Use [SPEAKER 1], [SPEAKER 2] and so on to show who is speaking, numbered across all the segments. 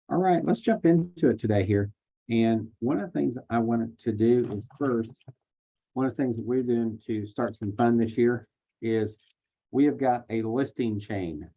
[SPEAKER 1] All right, let's jump into it today here. And one of the things I wanted to do is first, one of the things that we're doing to start some fun this year is we have got a listing chain.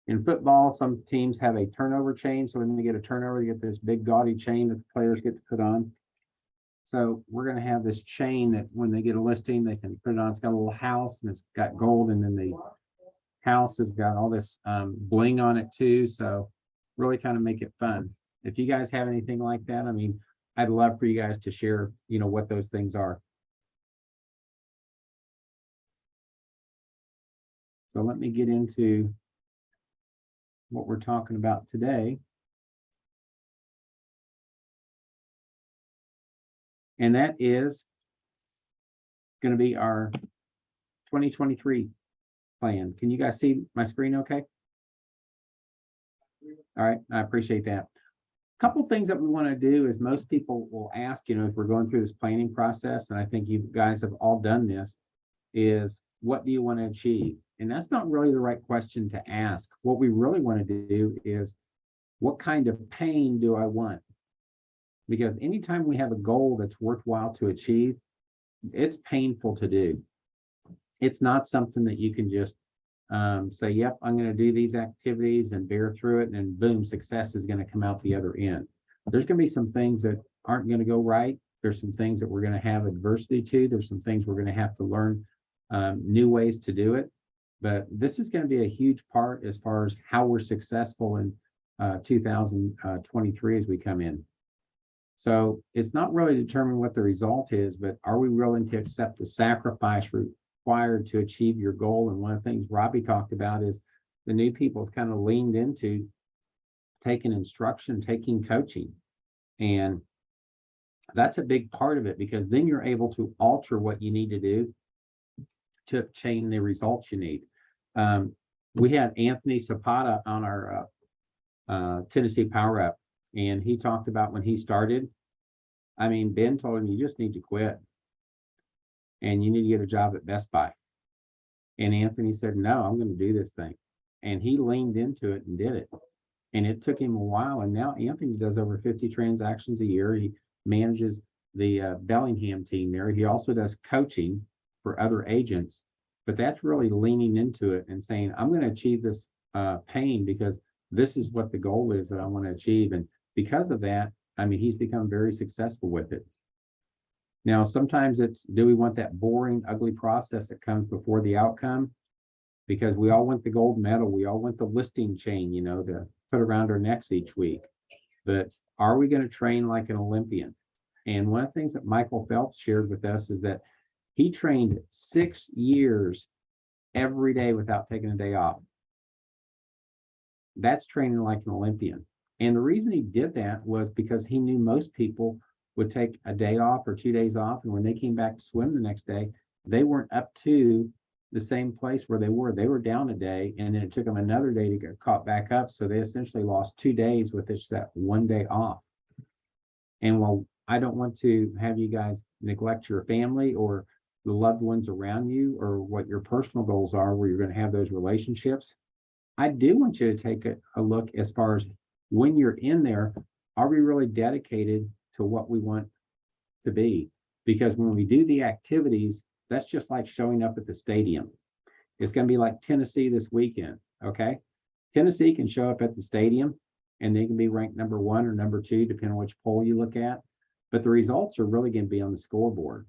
[SPEAKER 1] In football, some teams have a turnover chain. So when they get a turnover, they get this big gaudy chain that the players get to put on. So we're going to have this chain that when they get a listing, they can put it on. It's got a little house and it's got gold, and then the house has got all this bling on it too. So really kind of make it fun. If you guys have anything like that, I mean, I'd love for you guys to share, what those things are. So let me get into what we're talking about today. And that is going to be our 2023 plan. Can you guys see my screen okay? All right, I appreciate that. Couple things that we want to do is most people will ask, if we're going through this planning process, and I think you guys have all done this, is what do you want to achieve? And that's not really the right question to ask. What we really want to do is what kind of pain do I want? Because anytime we have a goal that's worthwhile to achieve, it's painful to do. It's not something that you can just say, yep, I'm going to do these activities and bear through it, and boom, success is going to come out the other end. There's going to be some things that aren't going to go right. There's some things that we're going to have adversity to. There's some things we're going to have to learn new ways to do it. But this is going to be a huge part as far as how we're successful in 2023 as we come in. So it's not really determining what the result is, but are we willing to accept the sacrifice required to achieve your goal? And one of the things Robbie talked about is the new people have kind of leaned into taking instruction, taking coaching. And that's a big part of it, because then you're able to alter what you need to do to obtain the results you need. We had Anthony Zapata on our Tennessee Power Up, and he talked about when he started. I mean, Ben told him, you just need to quit and you need to get a job at Best Buy. And Anthony said, no, I'm going to do this thing. And he leaned into it and did it. And it took him a while. And now Anthony does over 50 transactions a year. He manages the Bellingham team there. He also does coaching for other agents. But that's really leaning into it and saying, I'm going to achieve this pain because this is what the goal is that I want to achieve. And because of that, I mean, he's become very successful with it. Now, sometimes it's, do we want that boring, ugly process that comes before the outcome? Because we all want the gold medal. We all want the listing chain, to put around our necks each week. But are we going to train like an Olympian? And one of the things that Michael Phelps shared with us is that he trained 6 years every day without taking a day off. That's training like an Olympian. And the reason he did that was because he knew most people would take a day off or 2 days off. And when they came back to swim the next day, they weren't up to the same place where they were. They were down a day, and then it took them another day to get caught back up. So they essentially lost 2 days with just that 1 day off. And while I don't want to have you guys neglect your family or the loved ones around you, or what your personal goals are, where you're going to have those relationships, I do want you to take a look as far as when you're in there, are we really dedicated to what we want to be? Because when we do the activities, that's just like showing up at the stadium. It's going to be like Tennessee this weekend, okay? Tennessee can show up at the stadium and they can be ranked number 1 or number 2, depending on which poll you look at. But the results are really going to be on the scoreboard.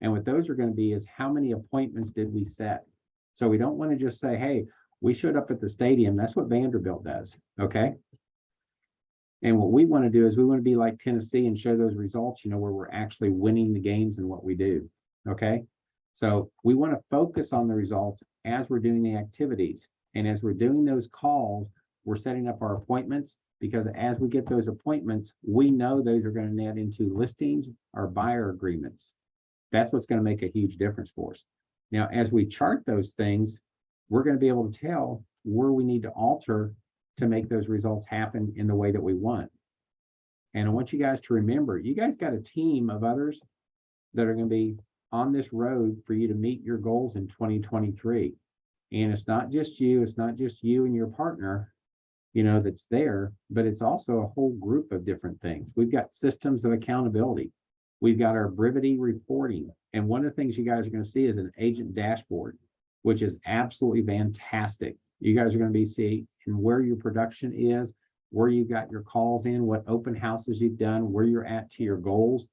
[SPEAKER 1] And what those are going to be is how many appointments did we set? So we don't want to just say, hey, we showed up at the stadium. That's what Vanderbilt does, okay? And what we want to do is we want to be like Tennessee and show those results, where we're actually winning the games in what we do, okay? So we want to focus on the results as we're doing the activities. And as we're doing those calls, we're setting up our appointments, because as we get those appointments, we know those are going to net into listings or buyer agreements. That's what's going to make a huge difference for us. Now, as we chart those things, we're going to be able to tell where we need to alter to make those results happen in the way that we want. And I want you guys to remember, you guys got a team of others that are going to be on this road for you to meet your goals in 2023. And it's not just you and your partner. that's there, but it's also a whole group of different things. We've got systems of accountability. We've got our Brivity reporting. And one of the things you guys are going to see is an agent dashboard, which is absolutely fantastic. You guys are going to be seeing where your production is, where you got your calls in, what open houses you've done, where you're at to your goals.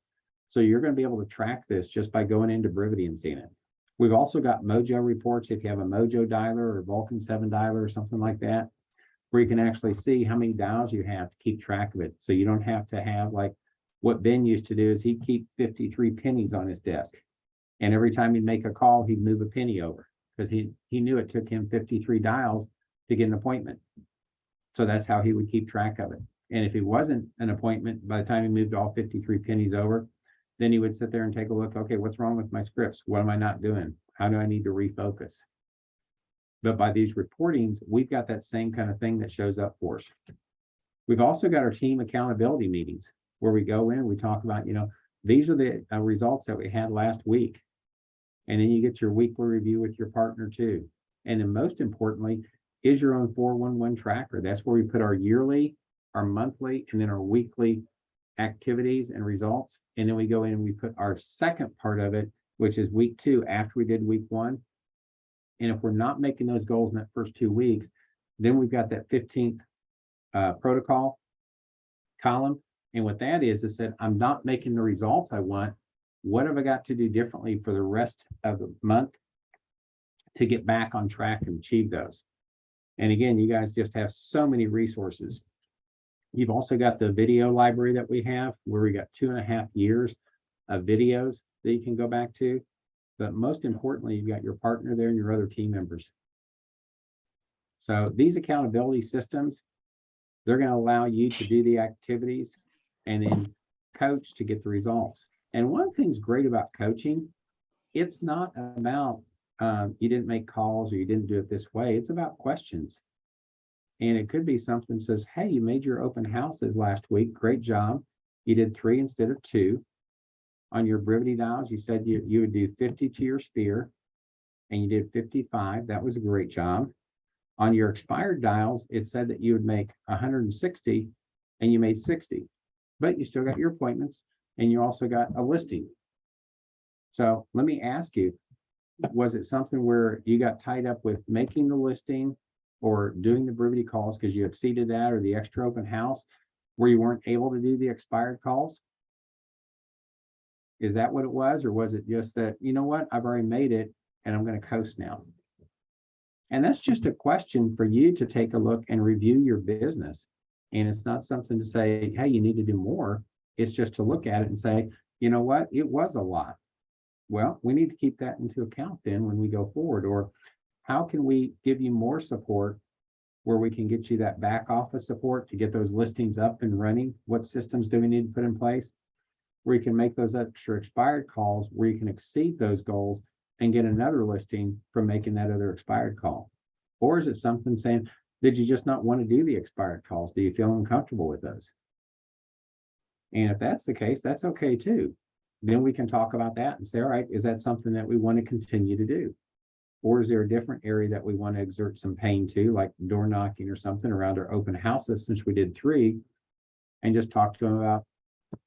[SPEAKER 1] So you're going to be able to track this just by going into Brivity and seeing it. We've also got Mojo reports. If you have a Mojo dialer or Vulcan 7 dialer or something like that, where you can actually see how many dials you have to keep track of it. So you don't have to have, like what Ben used to do is he'd keep 53 pennies on his desk. And every time he'd make a call, he'd move a penny over because he knew it took him 53 dials to get an appointment. So that's how he would keep track of it. And if it wasn't an appointment, by the time he moved all 53 pennies over, then he would sit there and take a look. Okay, what's wrong with my scripts? What am I not doing? How do I need to refocus? But by these reportings, we've got that same kind of thing that shows up for us. We've also got our team accountability meetings where we go in, we talk about, these are the results that we had last week. And then you get your weekly review with your partner too. And then most importantly, is your own 411 tracker. That's where we put our yearly, our monthly, and then our weekly activities and results. And then we go in and we put our second part of it, which is week 2 after we did week 1. And if we're not making those goals in that first 2 weeks, then we've got that 15th protocol column. And what that is that I'm not making the results I want. What have I got to do differently for the rest of the month to get back on track and achieve those? And again, you guys just have so many resources. You've also got the video library that we have, where we got 2.5 years of videos that you can go back to. But most importantly, you've got your partner there and your other team members. So these accountability systems, they're going to allow you to do the activities and then coach to get the results. And one of the things great about coaching, it's not about you didn't make calls or you didn't do it this way. It's about questions. And it could be something that says, hey, you made your open houses last week. Great job. You did 3 instead of 2. On your Brivity dials, you said you would do 50 to your sphere, and you did 55. That was a great job. On your expired dials, it said that you would make 160, and you made 60. But you still got your appointments, and you also got a listing. So let me ask you, was it something where you got tied up with making the listing or doing the Brivity calls because you exceeded that, or the extra open house where you weren't able to do the expired calls? Is that what it was? Or was it just that, you know what, I've already made it and I'm going to coast now? And that's just a question for you to take a look and review your business. And it's not something to say, hey, you need to do more. It's just to look at it and say, you know what, it was a lot. Well, we need to keep that into account then when we go forward. Or how can we give you more support where we can get you that back office support to get those listings up and running? What systems do we need to put in place where you can make those extra expired calls, where you can exceed those goals and get another listing from making that other expired call? Or is it something saying, did you just not want to do the expired calls? Do you feel uncomfortable with those? And if that's the case, that's okay too. Then we can talk about that and say, all right, is that something that we want to continue to do? Or is there a different area that we want to exert some pain to, like door knocking or something around our open houses, since we did 3, and just talk to them about,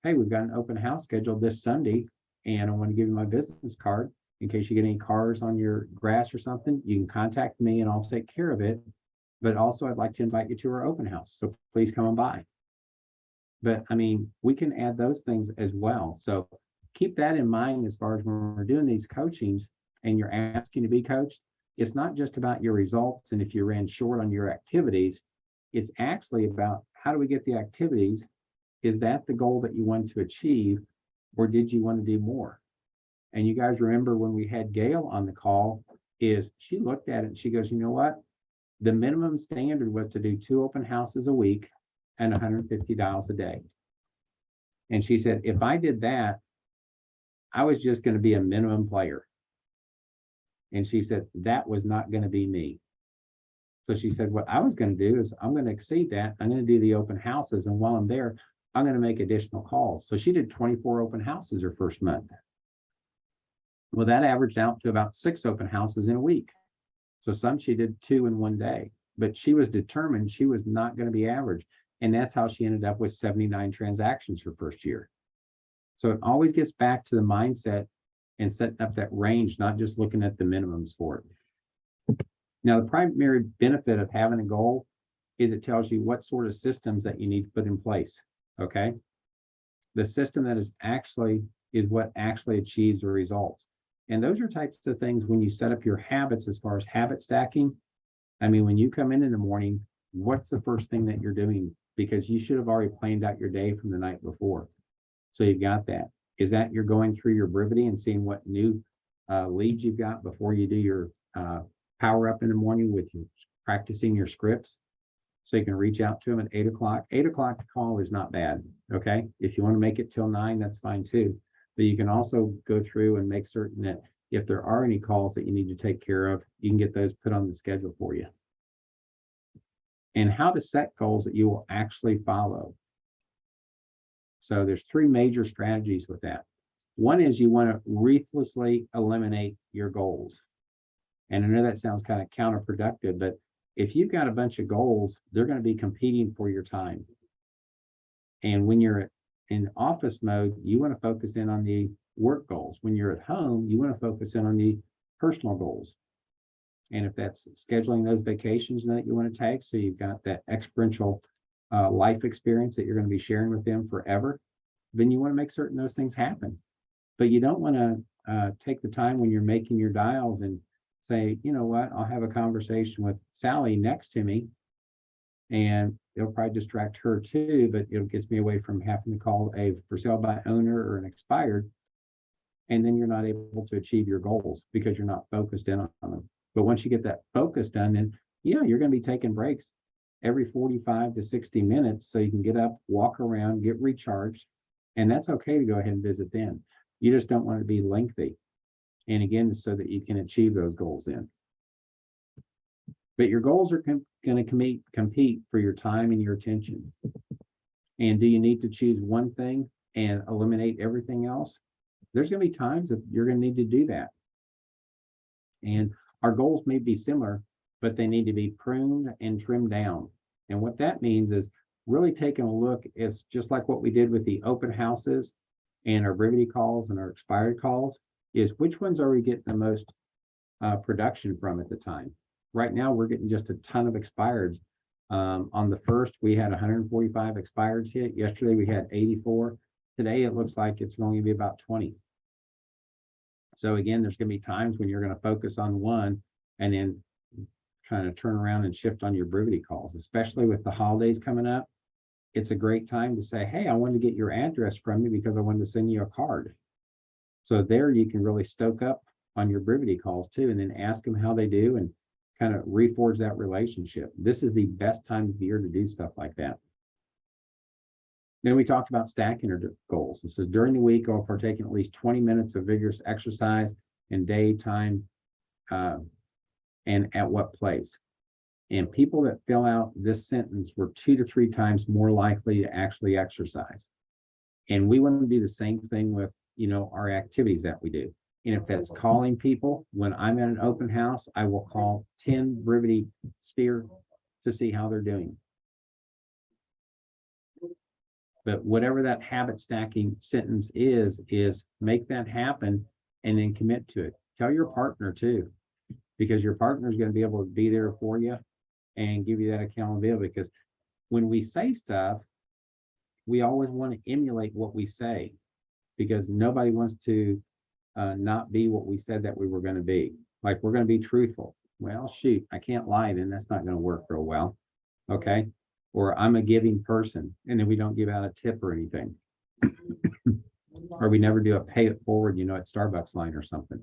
[SPEAKER 1] hey, we've got an open house scheduled this Sunday, and I want to give you my business card in case you get any cars on your grass or something. You can contact me and I'll take care of it. But also, I'd like to invite you to our open house. So please come on by. But I mean, we can add those things as well. So keep that in mind as far as when we're doing these coachings and you're asking to be coached. It's not just about your results and if you ran short on your activities. It's actually about, how do we get the activities? Is that the goal that you want to achieve, or did you want to do more? And you guys remember when we had Gail on the call, is she looked at it and she goes, you know what? The minimum standard was to do 2 open houses a week and 150 dials a day. And she said, if I did that, I was just going to be a minimum player. And she said, that was not going to be me. So she said, what I was going to do is I'm going to exceed that. I'm going to do the open houses. And while I'm there, I'm going to make additional calls. So she did 24 open houses her first month. Well, that averaged out to about 6 open houses in a week. So some she did 2 in one day. but she was determined she was not going to be average. And that's how she ended up with 79 transactions her first year. So it always gets back to the mindset and setting up that range, not just looking at the minimums for it. Now, the primary benefit of having a goal is it tells you what sort of systems that you need to put in place. Okay. The system that is what actually achieves the results. And those are types of things when you set up your habits as far as habit stacking. I mean, when you come in the morning, what's the first thing that you're doing? Because you should have already planned out your day from the night before. So you've got that. Is that you're going through your Brivity and seeing what new leads you've got before you do your power up in the morning with your practicing your scripts? So you can reach out to them at 8 o'clock. 8 o'clock call is not bad. Okay. If you want to make it till 9, that's fine too. But you can also go through and make certain that if there are any calls that you need to take care of, you can get those put on the schedule for you. And how to set goals that you will actually follow. So there's 3 major strategies with that. One is you want to ruthlessly eliminate your goals. And I know that sounds kind of counterproductive, but if you've got a bunch of goals, they're going to be competing for your time. And when you're in office mode, you want to focus in on the work goals. When you're at home, you want to focus in on the personal goals. And if that's scheduling those vacations that you want to take, so you've got that experiential life experience that you're going to be sharing with them forever, then you want to make certain those things happen. But you don't want to take the time when you're making your dials and say, you know what, I'll have a conversation with Sally next to me, and it'll probably distract her too, but it gets me away from having to call a for sale by owner or an expired. And then you're not able to achieve your goals because you're not focused in on them. But once you get that focus done, then yeah, you're going to be taking breaks every 45 to 60 minutes. So you can get up, walk around, get recharged. And that's okay to go ahead and visit them. You just don't want it to be lengthy. And again, so that you can achieve those goals in. But your goals are going to compete for your time and your attention. And do you need to choose one thing and eliminate everything else? There's going to be times that you're going to need to do that. And our goals may be similar, but they need to be pruned and trimmed down. And what that means is really taking a look, is just like what we did with the open houses and our Brivity calls and our expired calls, is which ones are we getting the most production from at the time. Right now, we're getting just a ton of expireds. On the first, we had 145 expireds hit. Yesterday, we had 84. Today, it looks like it's going to be about 20. So again, there's going to be times when you're going to focus on one and then kind of turn around and shift on your Brivity calls, especially with the holidays coming up. It's a great time to say, hey, I wanted to get your address from you because I wanted to send you a card. So there you can really stoke up on your Brivity calls too, and then ask them how they do and kind of reforge that relationship. This is the best time of year to do stuff like that. Then we talked about stacking our goals. And so during the week, I'll partake in at least 20 minutes of vigorous exercise in daytime, and at what place. And people that fill out this sentence were 2 to 3 times more likely to actually exercise. And we want to do the same thing with, our activities that we do. And if that's calling people, when I'm at an open house, I will call 10 Brivity Sphere to see how they're doing. But whatever that habit stacking sentence is make that happen and then commit to it. Tell your partner too, because your partner is going to be able to be there for you and give you that accountability. Because when we say stuff, we always want to emulate what we say, because nobody wants to not be what we said that we were going to be. Like, we're going to be truthful. Well, shoot, I can't lie, then that's not going to work real well. Okay. Or I'm a giving person, and then we don't give out a tip or anything. Or we never do a pay it forward, at Starbucks line or something.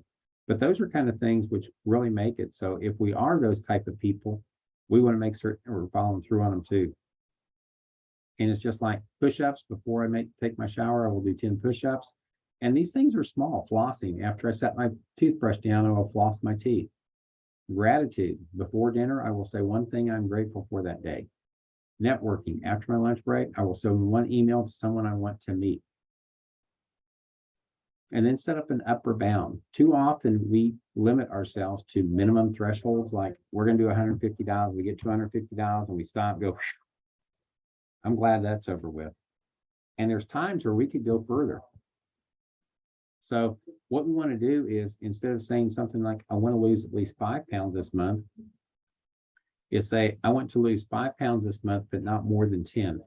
[SPEAKER 1] But those are kind of things which really make it. So if we are those type of people, we want to make certain we're following through on them too. And it's just like push-ups. Before I take my shower, I will do 10 push-ups. And these things are small. Flossing. After I set my toothbrush down, I will floss my teeth. Gratitude. Before dinner, I will say one thing I'm grateful for that day. Networking. After my lunch break, I will send one email to someone I want to meet. and then set up an upper bound. Too often we limit ourselves to minimum thresholds, like we're going to do $150, we get $250 and we stop, go, I'm glad that's over with. And there's times where we could go further. So what we want to do is, instead of saying something like, I want to lose at least 5 pounds this month, is say, I want to lose 5 pounds this month, but not more than 10.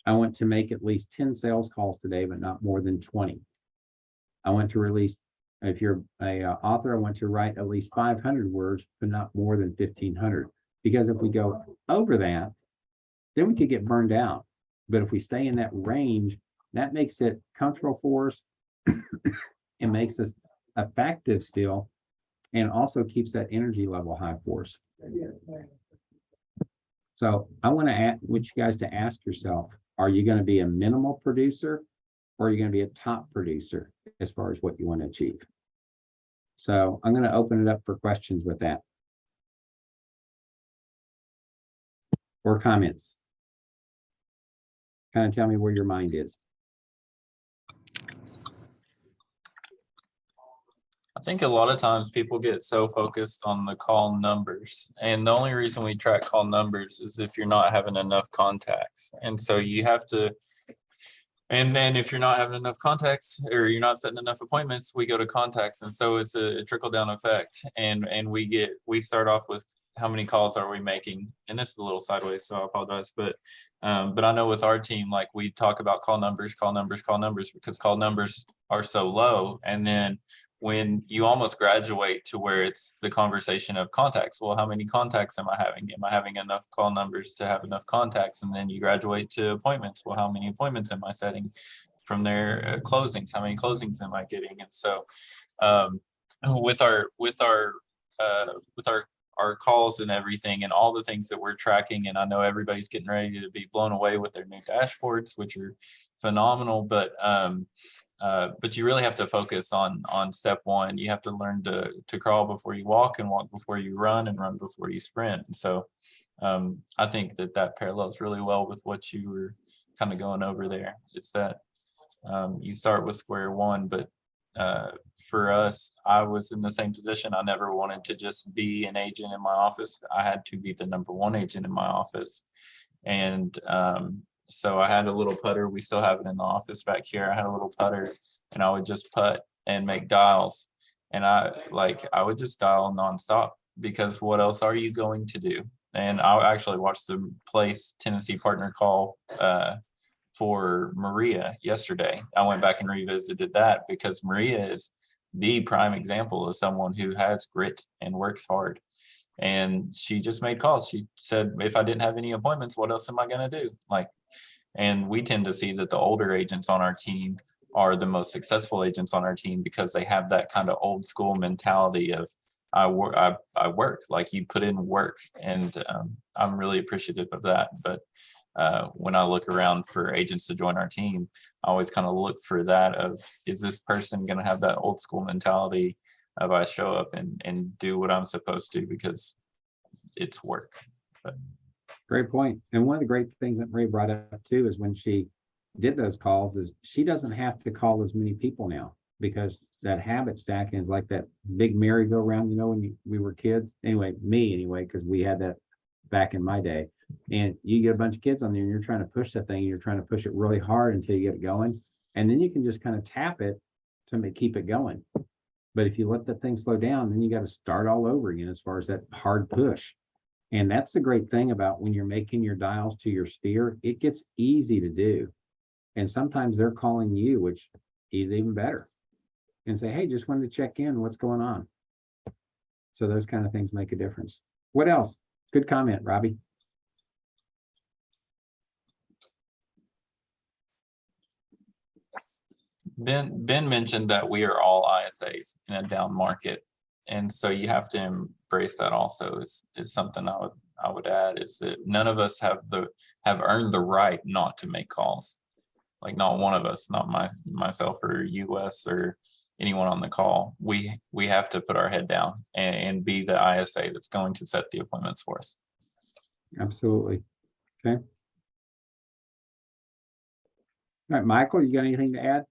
[SPEAKER 1] I want to make at least 10 sales calls today, but not more than 20. I want to release, if you're a author, I want to write at least 500 words, but not more than 1,500. Because if we go over that, then we could get burned out. But if we stay in that range, that makes it comfortable for us. It makes us effective still, and also keeps that energy level high for us. So I want you guys to ask yourself, are you going to be a minimal producer, or are you going to be a top producer as far as what you want to achieve? So I'm going to open it up for questions with that, or comments. Kind of tell me where your mind is.
[SPEAKER 2] I think a lot of times people get so focused on the call numbers, and the only reason we track call numbers is if you're not having enough contacts. And so you have to, and then if you're not having enough contacts, or you're not setting enough appointments, we go to contacts. And so it's a trickle down effect. And we start off with how many calls are we making? And this is a little sideways, so I apologize. But I know with our team, like, we talk about call numbers, because call numbers are so low. And then when you almost graduate to where it's the conversation of contacts, well, how many contacts am I having? Am I having enough call numbers to have enough contacts? And then you graduate to appointments. Well, how many appointments am I setting? From their closings, how many closings am I getting? And so with our calls and everything, and all the things that we're tracking, and I know everybody's getting ready to be blown away with their new dashboards, which are phenomenal, but you really have to focus on step one. You have to learn to crawl before you walk, and walk before you run, and run before you sprint. And so I think that parallels really well with what you were kind of going over there. It's that you start with square one, but for us, I was in the same position. I never wanted to just be an agent in my office. I had to be the number one agent in my office. And so I had a little putter. We still have it in the office back here. I had a little putter, and I would just putt and make dials. And I would just dial nonstop, because what else are you going to do? And I actually watched the Place Tennessee partner call for Maria yesterday. I went back and revisited that, because Maria is the prime example of someone who has grit and works hard. And she just made calls. She said, if I didn't have any appointments, what else am I going to do? And we tend to see that the older agents on our team are the most successful agents on our team, because they have that kind of old school mentality of, I work, like, you put in work. And I'm really appreciative of that. But when I look around for agents to join our team, I always kind of look for that of, is this person going to have that old school mentality of, I show up and do what I'm supposed to because it's work. But
[SPEAKER 1] Great point. And one of the great things that Maria brought up too is, when she did those calls, is she doesn't have to call as many people now, because that habit stacking is like that big merry-go-round, when we were kids. Anyway, because we had that back in my day. And you get a bunch of kids on there, and you're trying to push that thing, and you're trying to push it really hard until you get it going. And then you can just kind of tap it to keep it going. But if you let that thing slow down, then you got to start all over again as far as that hard push. And that's the great thing about when you're making your dials to your sphere, it gets easy to do. And sometimes they're calling you, which is even better, and say, hey, just wanted to check in, what's going on? So those kind of things make a difference. What else? Good comment, Robbie.
[SPEAKER 2] Ben mentioned that we are all ISAs in a down market. And so you have to embrace that also. Is something I would add, is that none of us have earned the right not to make calls. Like, not one of us, not myself or US or anyone on the call. We have to put our head down and be the ISA that's going to set the appointments for us.
[SPEAKER 1] Absolutely. Okay. All right, Michael, you got anything to add?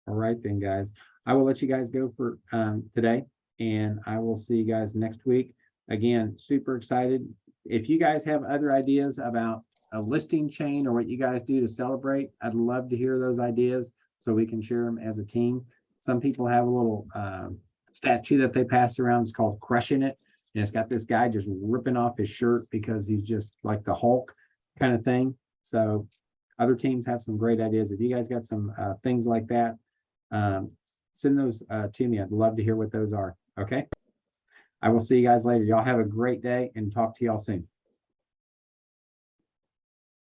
[SPEAKER 1] All right then, guys. I will let you guys go for today, and I will see you guys next week. Again, super excited. If you guys have other ideas about a listing chain or what you guys do to celebrate, I'd love to hear those ideas so we can share them as a team. Some people have a little statue that they pass around. It's called Crushing It. And it's got this guy just ripping off his shirt because he's just like the Hulk kind of thing. So other teams have some great ideas. If you guys got some things like that, send those to me. I'd love to hear what those are. Okay. I will see you guys later. Y'all have a great day and talk to y'all soon.